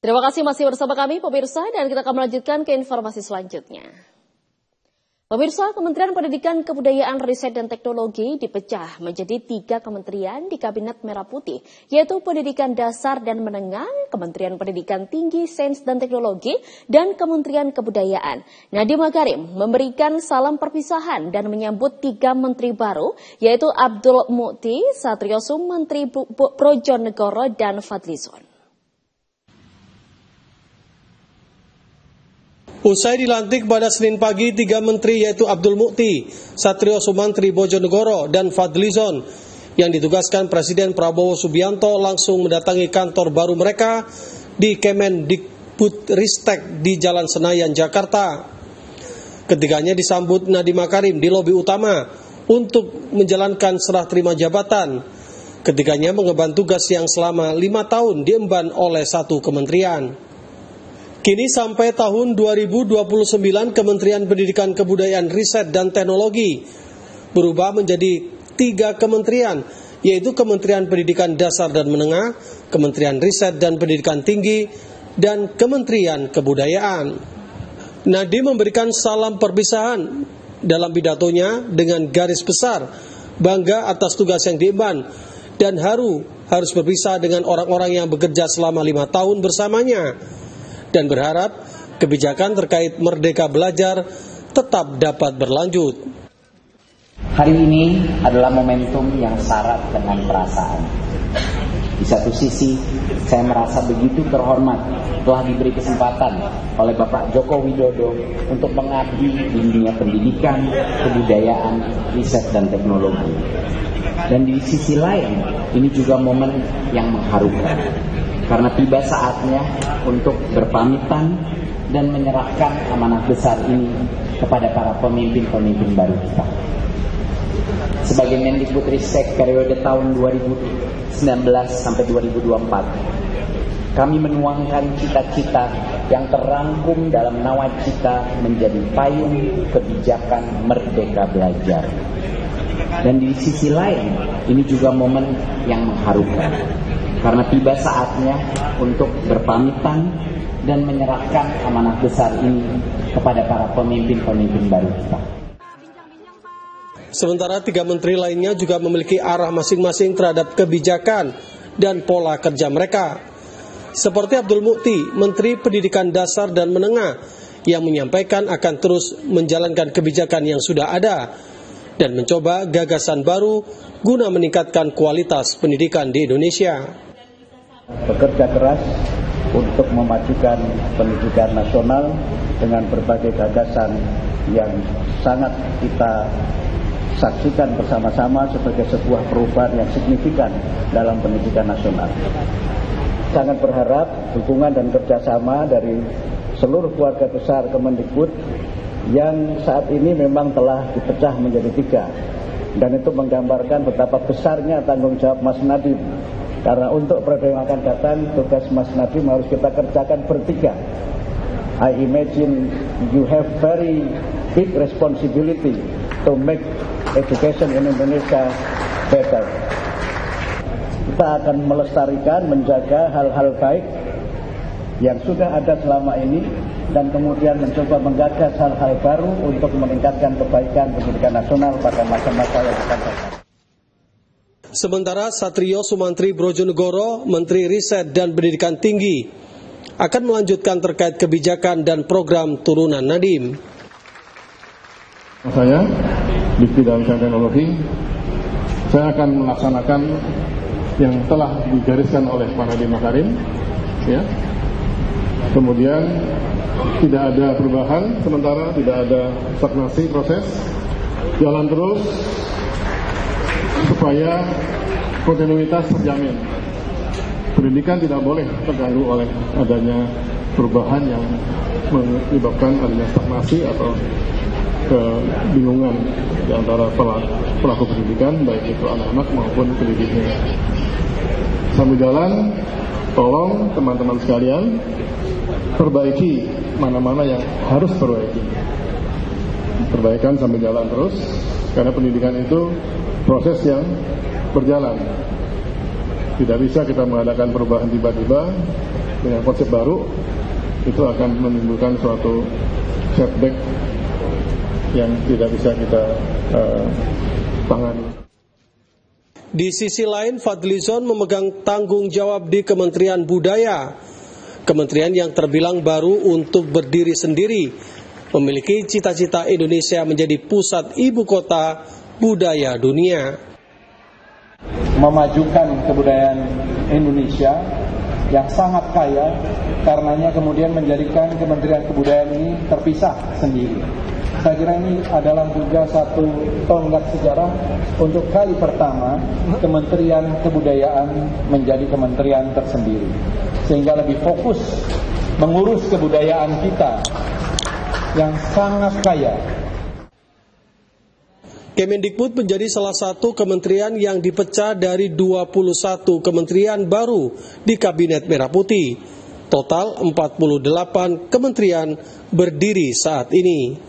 Terima kasih masih bersama kami pemirsa dan kita akan melanjutkan ke informasi selanjutnya. Pemirsa, Kementerian Pendidikan, Kebudayaan, Riset dan Teknologi dipecah menjadi 3 kementerian di Kabinet Merah Putih, yaitu Pendidikan Dasar dan Menengah, Kementerian Pendidikan Tinggi, Sains dan Teknologi, dan Kementerian Kebudayaan. Nadiem Makarim memberikan salam perpisahan dan menyambut 3 menteri baru, yaitu Abdul Mukti, Satrioso Menteri Brojonegoro, dan Fadlizon. Usai dilantik pada Senin pagi, 3 menteri yaitu Abdul Mukti, Satrioso Menteri Brojonegoro, dan Fadlizon yang ditugaskan Presiden Prabowo Subianto langsung mendatangi kantor baru mereka di Kemendikbudristek di Jalan Senayan, Jakarta. Ketiganya disambut Nadiem Makarim di lobi utama untuk menjalankan serah terima jabatan. Ketiganya mengemban tugas yang selama 5 tahun diemban oleh 1 kementerian. Kini sampai tahun 2029 Kementerian Pendidikan, Kebudayaan, Riset dan Teknologi berubah menjadi 3 kementerian, yaitu Kementerian Pendidikan Dasar dan Menengah, Kementerian Riset dan Pendidikan Tinggi, dan Kementerian Kebudayaan. Nadiem memberikan salam perpisahan dalam pidatonya dengan garis besar, bangga atas tugas yang diemban dan harus berpisah dengan orang-orang yang bekerja selama 5 tahun bersamanya, dan berharap kebijakan terkait Merdeka Belajar tetap dapat berlanjut. Hari ini adalah momentum yang syarat dengan perasaan. Di satu sisi, saya merasa begitu terhormat telah diberi kesempatan oleh Bapak Joko Widodo untuk mengabdi di dunia pendidikan, kebudayaan, riset dan teknologi. Dan di sisi lain, ini juga momen yang mengharukan. Karena tiba saatnya untuk berpamitan dan menyerahkan amanah besar ini kepada para pemimpin-pemimpin baru kita. Sebagai Mendikbudristek periode tahun 2019 sampai 2024, kami menuangkan cita-cita yang terangkum dalam nawacita menjadi payung kebijakan Merdeka Belajar. Dan di sisi lain, ini juga momen yang mengharukan. Karena tiba saatnya untuk berpamitan dan menyerahkan amanah besar ini kepada para pemimpin-pemimpin baru kita. Sementara 3 menteri lainnya juga memiliki arah masing-masing terhadap kebijakan dan pola kerja mereka. Seperti Abdul Mukti, Menteri Pendidikan Dasar dan Menengah, yang menyampaikan akan terus menjalankan kebijakan yang sudah ada dan mencoba gagasan baru guna meningkatkan kualitas pendidikan di Indonesia. Bekerja keras untuk memajukan pendidikan nasional dengan berbagai gagasan yang sangat kita saksikan bersama-sama sebagai sebuah perubahan yang signifikan dalam pendidikan nasional. Sangat berharap dukungan dan kerjasama dari seluruh keluarga besar Kemendikbud yang saat ini memang telah dipecah menjadi 3, dan itu menggambarkan betapa besarnya tanggung jawab Mas Nadiem. Karena untuk periode yang akan datang, tugas Mas Nadiem harus kita kerjakan bertiga. I imagine you have very big responsibility to make education in Indonesia better. Kita akan melestarikan, menjaga hal-hal baik yang sudah ada selama ini, dan kemudian mencoba menggagas hal-hal baru untuk meningkatkan kebaikan pendidikan nasional pada masa-masa yang akan datang. Sementara Satrioso Menteri Brojonegoro, Menteri Riset dan Pendidikan Tinggi, akan melanjutkan terkait kebijakan dan program turunan Nadiem. Saya di bidang teknologi, saya akan melaksanakan yang telah digariskan oleh Pak Nadiem Makarim, ya. Kemudian tidak ada perubahan, sementara tidak ada stagnasi proses, jalan terus supaya kontinuitas terjamin. Pendidikan tidak boleh terganggu oleh adanya perubahan yang menyebabkan adanya stagnasi atau kebingungan di antara pelaku pendidikan, baik itu anak-anak maupun pendidiknya. Sambil jalan, tolong teman-teman sekalian perbaiki mana-mana yang harus perbaiki. Perbaikan sambil jalan terus, karena pendidikan itu proses yang berjalan. Tidak bisa kita mengadakan perubahan tiba-tiba dengan konsep baru, itu akan menimbulkan suatu setback yang tidak bisa kita tangani. Di sisi lain, Fadlizon memegang tanggung jawab di Kementerian Budaya, kementerian yang terbilang baru untuk berdiri sendiri, memiliki cita-cita Indonesia menjadi pusat ibu kota budaya dunia. Memajukan kebudayaan Indonesia yang sangat kaya, karenanya kemudian menjadikan Kementerian Kebudayaan ini terpisah sendiri. Saya kira ini adalah juga satu tonggak sejarah untuk kali pertama Kementerian Kebudayaan menjadi kementerian tersendiri, sehingga lebih fokus mengurus kebudayaan kita yang sangat kaya. Kemendikbud menjadi salah satu kementerian yang dipecah dari 21 kementerian baru di Kabinet Merah Putih. Total 48 kementerian berdiri saat ini.